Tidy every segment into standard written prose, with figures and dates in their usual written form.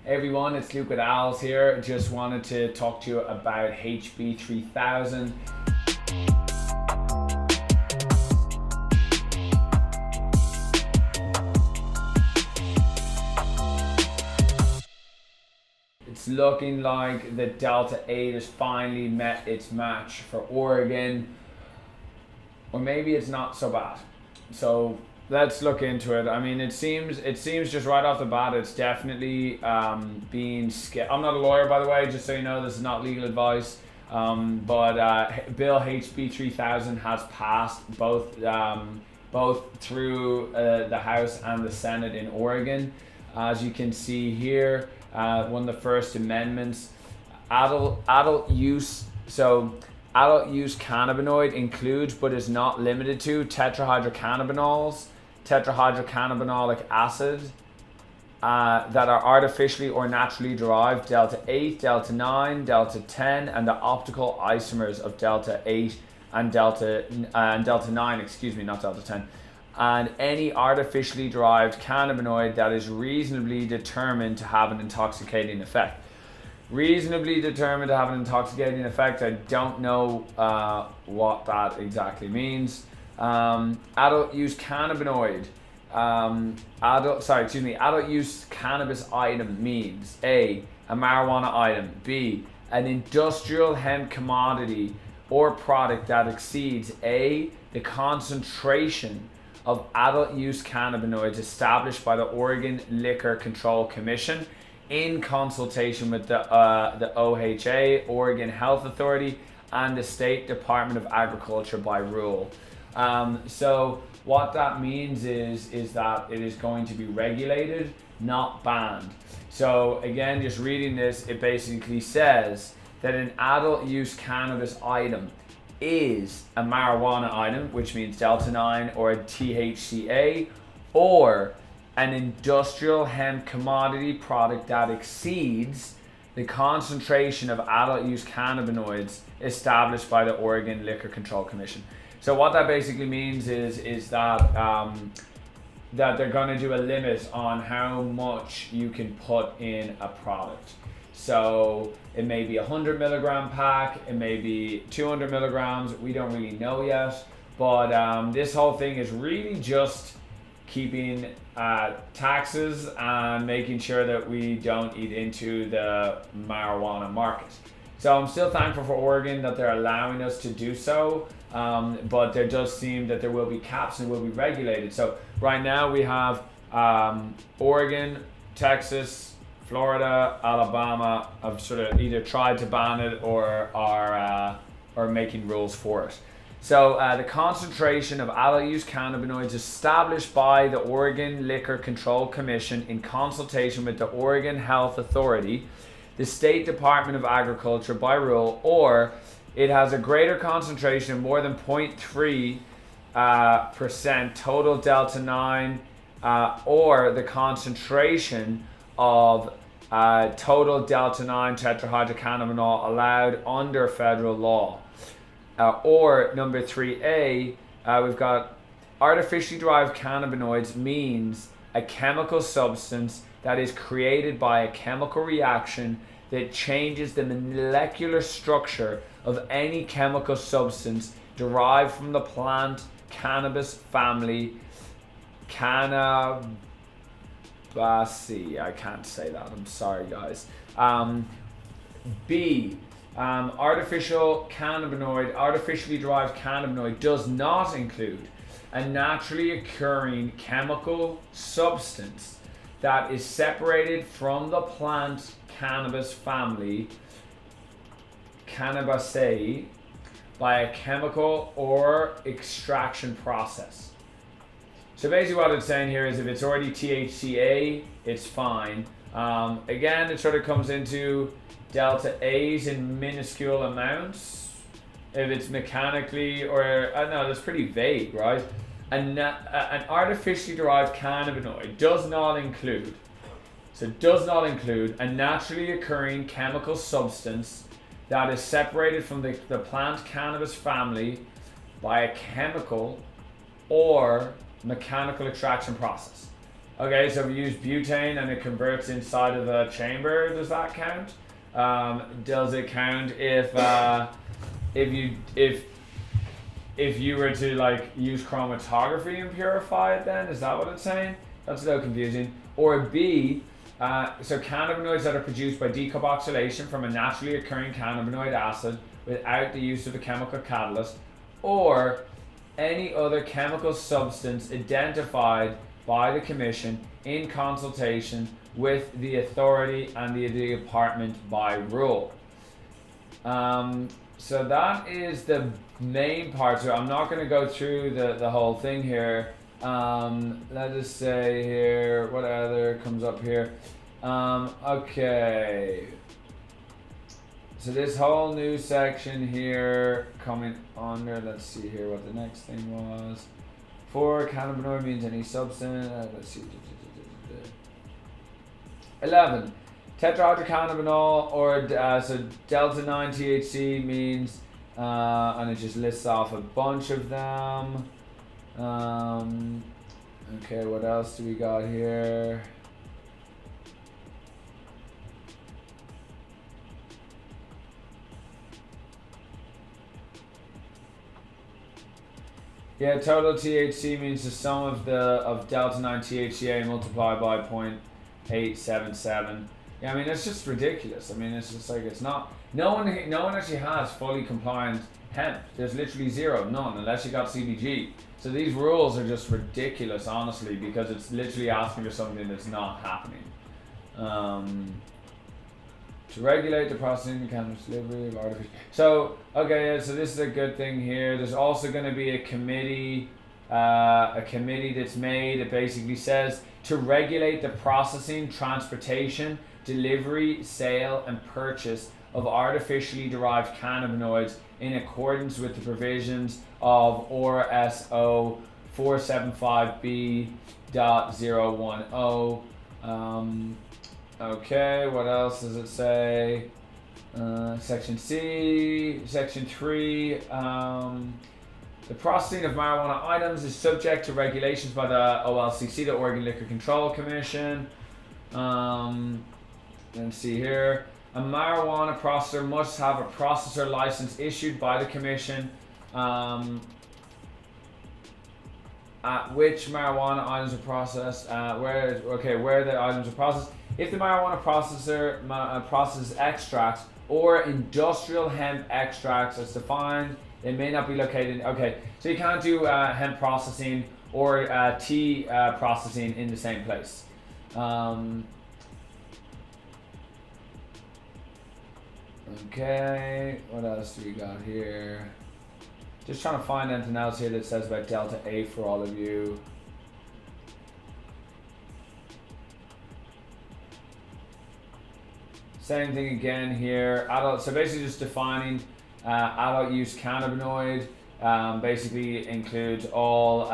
Everyone, it's Luke with Owls here. Just wanted to talk to you about HB 3000. It's looking like the Delta-8 has finally met its match for Oregon, or maybe it's not so bad. So let's look into it. I mean, it seems just right off the bat, it's definitely being I'm not a lawyer, by the way, just so you know. This is not legal advice. But Bill HB 3000 has passed both through the House and the Senate in Oregon. As you can see here, one of the first amendments, adult use. So adult use cannabinoid includes but is not limited to tetrahydrocannabinols, tetrahydrocannabinolic acid that are artificially or naturally derived, Delta-8, Delta-9, Delta-10, and the optical isomers of Delta-8 and Delta-9, excuse me, not Delta-10, and any artificially derived cannabinoid that is reasonably determined to have an intoxicating effect. Reasonably determined to have an intoxicating effect, I don't know what that exactly means. Adult use cannabinoid. Adult use cannabis item means A, a marijuana item, B, an industrial hemp commodity or product that exceeds A, the concentration of adult use cannabinoids established by the Oregon Liquor Control Commission in consultation with the OHA, Oregon Health Authority, and the State Department of Agriculture by rule. So what that means is that it is going to be regulated, not banned. So again, just reading this, it basically says that an adult use cannabis item is a marijuana item, which means Delta-9 or a THCA, or an industrial hemp commodity product that exceeds the concentration of adult use cannabinoids established by the Oregon Liquor Control Commission. So what that basically means is that that they're going to do a limit on how much you can put in a product. So it may be a 100 milligram pack, it may be 200 milligrams, we don't really know yet. But this whole thing is really just keeping taxes and making sure that we don't eat into the marijuana market. So I'm still thankful for Oregon that they're allowing us to do so, but there does seem that there will be caps and will be regulated. So right now we have Oregon, Texas, Florida, Alabama have sort of either tried to ban it or are making rules for it. So the concentration of adult use cannabinoids established by the Oregon Liquor Control Commission in consultation with the Oregon Health Authority, the State Department of Agriculture by rule, or it has a greater concentration of more than 0.3% total Delta-9 or the concentration of total Delta-9 tetrahydrocannabinol allowed under federal law. Or number 3A, we've got artificially derived cannabinoids means a chemical substance that is created by a chemical reaction that changes the molecular structure of any chemical substance derived from the plant cannabis family Cannabaceae. I can't say that, I'm sorry guys. B, artificially derived cannabinoid does not include a naturally occurring chemical substance that is separated from the plant cannabis family Cannabaceae by a chemical or extraction process. So basically what it's saying here is if it's already THCA, it's fine. Again, it sort of comes into Delta-8 in minuscule amounts. If it's mechanically, or I don't know, that's pretty vague, right? An artificially derived cannabinoid does not include a naturally occurring chemical substance that is separated from the plant cannabis family by a chemical or mechanical extraction process. Okay, so if you use butane and it converts inside of a chamber, does that count? Does it count if you were to like use chromatography and purify it? Then is that what it's saying? That's a little confusing. Or B, so cannabinoids that are produced by decarboxylation from a naturally occurring cannabinoid acid without the use of a chemical catalyst, or any other chemical substance identified by the Commission in consultation with the authority and the department by rule. So that is the main part. So I'm not going to go through the whole thing here. Let us say here, what other comes up here? Okay. So this whole new section here coming under, let's see here what the next thing was. For cannabinoid means any substance. Let's see. 11. Tetrahydrocannabinol, or so Delta-8 THC means, and it just lists off a bunch of them. Okay, what else do we got here? Yeah, total THC means the sum of Delta-9 THCA multiplied by 0.877. Yeah, I mean it's just ridiculous. I mean it's just like it's not. No one actually has fully compliant hemp. There's literally zero, none, unless you got CBG. So these rules are just ridiculous, honestly, because it's literally asking for something that's not happening. To regulate the processing and cannabis delivery of artificial. So okay, so this is a good thing here. There's also going to be a committee that's made that basically says to regulate the processing, transportation, delivery, sale, and purchase of artificially derived cannabinoids in accordance with the provisions of ORSO 475B.010. Okay, what else does it say? Section C, Section 3. The processing of marijuana items is subject to regulations by the OLCC, the Oregon Liquor Control Commission. Let's see here. A marijuana processor must have a processor license issued by the Commission. At which marijuana items are processed, where the items are processed. If the marijuana processor processes extracts or industrial hemp extracts as defined, it may not be located. Okay, so you can't do hemp processing or tea processing in the same place. Okay, what else do we got here? Just trying to find anything else here that says about Delta-8 for all of you. Same thing again here. Adult. So basically, just defining adult use cannabinoid. Basically includes all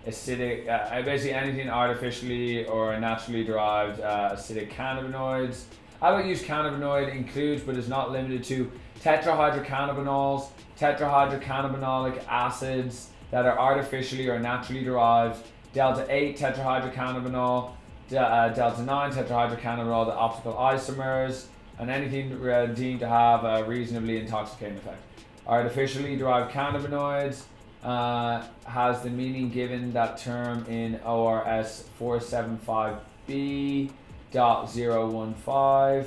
acidic, basically anything artificially or naturally derived acidic cannabinoids. Adult use cannabinoid includes, but is not limited to, tetrahydrocannabinols, tetrahydrocannabinolic acids that are artificially or naturally derived, Delta-8 tetrahydrocannabinol, Delta-9 tetrahydrocannabinol, the optical isomers, and anything deemed to have a reasonably intoxicating effect. Artificially derived cannabinoids has the meaning given that term in ORS 475B.015.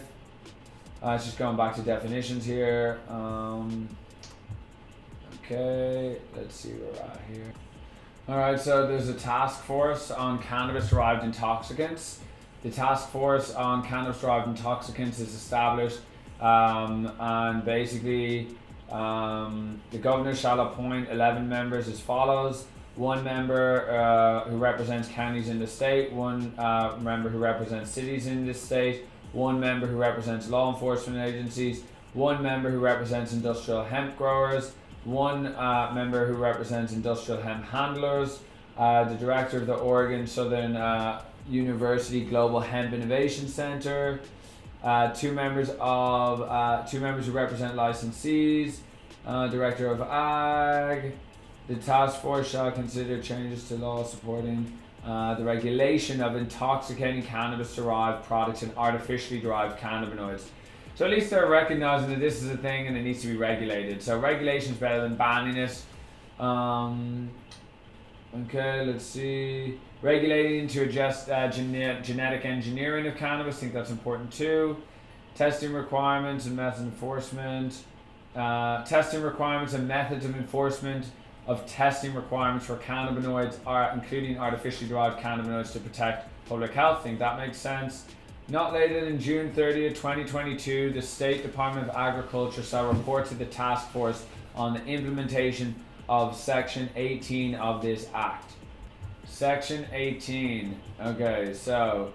It's just going back to definitions here. Okay, let's see where we're at here. Alright, so there's a task force on cannabis-derived intoxicants. The task force on cannabis-derived intoxicants is established, and basically the governor shall appoint 11 members as follows. One member who represents counties in the state, one member who represents cities in the state, one member who represents law enforcement agencies, one member who represents industrial hemp growers, one member who represents industrial hemp handlers, the director of the Oregon Southern University Global Hemp Innovation Center, two members who represent licensees, director of Ag. The task force shall consider changes to law supporting the regulation of intoxicating cannabis-derived products and artificially derived cannabinoids. So at least they're recognizing that this is a thing and it needs to be regulated. So regulation is better than banning it. Okay, let's see. Regulating to adjust genetic engineering of cannabis. I think that's important too. Testing requirements and method enforcement. Testing requirements and methods of enforcement of testing requirements for cannabinoids, are including artificially derived cannabinoids, to protect public health. I think that makes sense. Not later than June 30th, 2022, the State Department of Agriculture shall report to the task force on the implementation of Section 18 of this Act. Section 18. Okay, so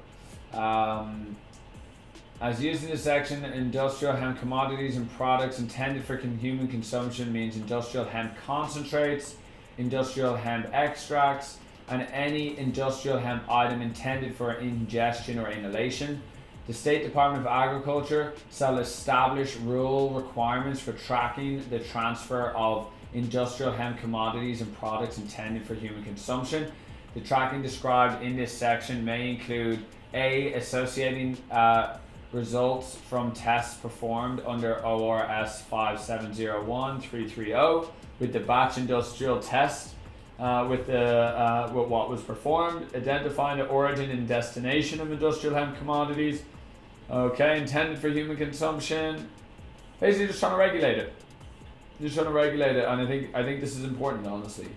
as used in the section, industrial hemp commodities and products intended for human consumption means industrial hemp concentrates, industrial hemp extracts, and any industrial hemp item intended for ingestion or inhalation. The State Department of Agriculture shall establish rule requirements for tracking the transfer of industrial hemp commodities and products intended for human consumption. The tracking described in this section may include A. Associating results from tests performed under ORS 5701-330 with the batch industrial test with what was performed, identifying the origin and destination of industrial hemp commodities, okay, intended for human consumption. Basically just trying to regulate it. And I think this is important, honestly.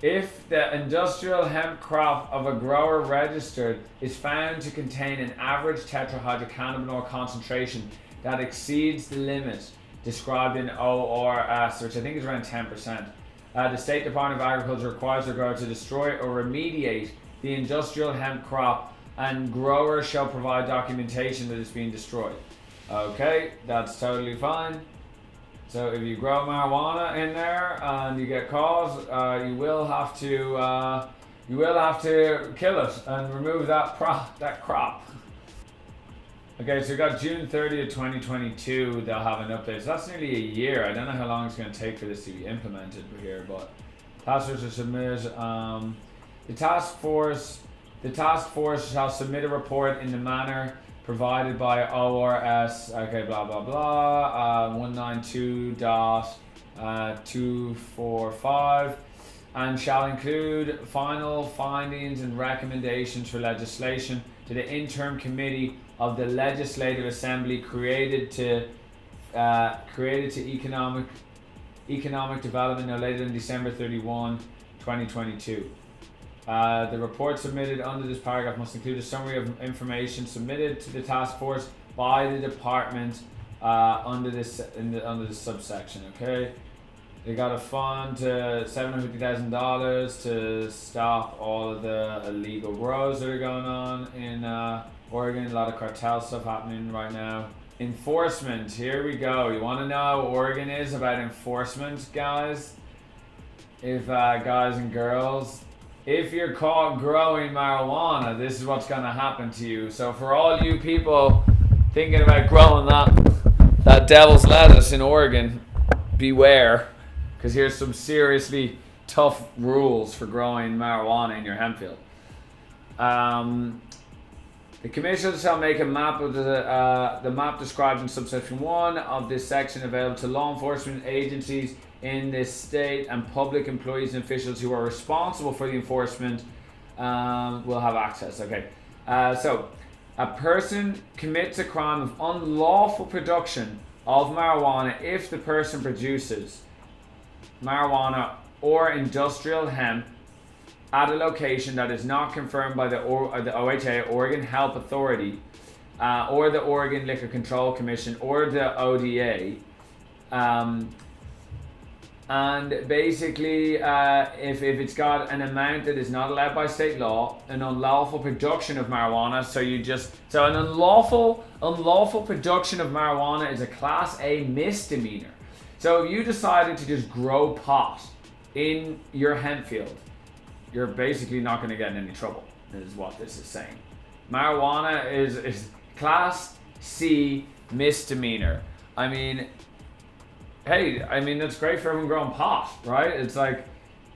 If the industrial hemp crop of a grower registered is found to contain an average tetrahydrocannabinol concentration that exceeds the limit described in ORS, which I think is around 10%, the State Department of Agriculture requires the grower to destroy or remediate the industrial hemp crop, and growers shall provide documentation that it's being destroyed. Okay, that's totally fine. So if you grow marijuana in there and you get caught, you will have to kill it and remove that crop. Okay, so we got June 30th, 2022. They'll have an update. So that's nearly a year. I don't know how long it's going to take for this to be implemented here, but task force will submit. The task force shall submit a report in the manner provided by ORS, okay, blah, blah, blah, 192.245, and shall include final findings and recommendations for legislation to the interim committee of the Legislative Assembly created to economic development no later than December 31, 2022. The report submitted under this paragraph must include a summary of information submitted to the task force by the department under this subsection. Okay, they got a fund to $750,000 to stop all of the illegal grows that are going on in Oregon. A lot of cartel stuff happening right now. Enforcement. Here we go. You want to know how Oregon is about enforcement, guys? If guys and girls. If you're caught growing marijuana, this is what's going to happen to you. So for all you people thinking about growing that devil's lettuce in Oregon, beware, because here's some seriously tough rules for growing marijuana in your hemp field. The Commission shall make a map of the map described in subsection 1 of this section available to law enforcement agencies in this state, and public employees and officials who are responsible for the enforcement will have access. Okay, so a person commits a crime of unlawful production of marijuana if the person produces marijuana or industrial hemp at a location that is not confirmed by the OHA, Oregon Health Authority, or the Oregon Liquor Control Commission, or the ODA. And basically, if it's got an amount that is not allowed by state law, an unlawful production of marijuana, so an unlawful production of marijuana is a Class A misdemeanor. So if you decided to just grow pot in your hemp field, you're basically not going to get in any trouble, is what this is saying. Marijuana is Class C misdemeanor. I mean, hey, that's great for everyone growing pot, right? It's like,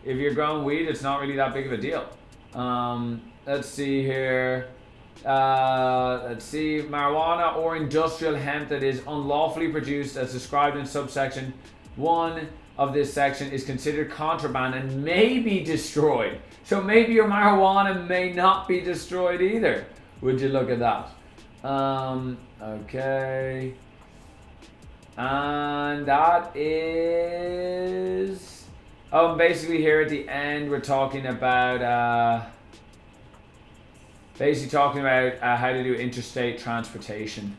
if you're growing weed, it's not really that big of a deal. Let's see here. Let's see, marijuana or industrial hemp that is unlawfully produced as described in subsection 1 of this section is considered contraband and may be destroyed. So maybe your marijuana may not be destroyed either. Would you look at that? Okay. And that is... basically here at the end we're talking about... how to do interstate transportation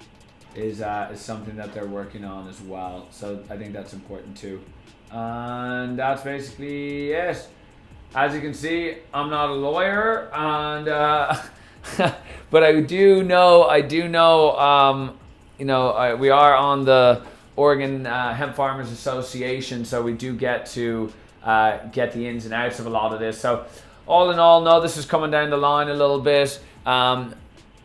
is something that they're working on as well. So I think that's important too. And that's basically it. As you can see, I'm not a lawyer, and but I do know, we are on the Oregon Hemp Farmers Association, so we do get to get the ins and outs of a lot of this. So all in all, no, this is coming down the line a little bit. I'm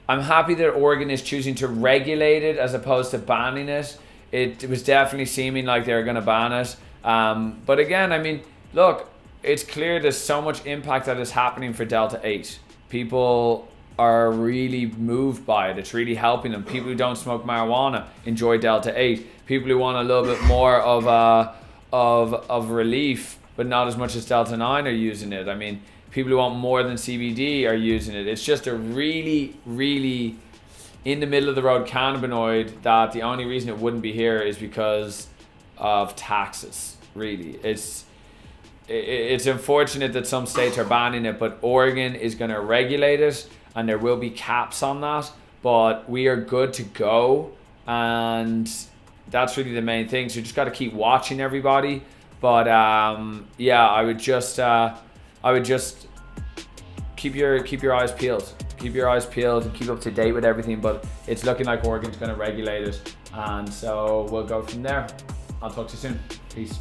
happy that Oregon is choosing to regulate it as opposed to banning it. It was definitely seeming like they were going to ban it. But again, I mean, look, it's clear there's so much impact that is happening for Delta-8. People are really moved by it. It's really helping them. People who don't smoke marijuana enjoy Delta-8. People who want a little bit more of relief, but not as much as Delta-9 are using it. I mean, people who want more than CBD are using it. It's just a really, really in the middle of the road cannabinoid that the only reason it wouldn't be here is because of taxes. Really, it's unfortunate that some states are banning it, but Oregon is going to regulate it, and there will be caps on that. But we are good to go, and that's really the main thing. So you just got to keep watching, everybody. But yeah, I would just keep your eyes peeled. Keep your eyes peeled and keep up to date with everything. But it's looking like Oregon's going to regulate it, and so we'll go from there. I'll talk to you soon. Peace.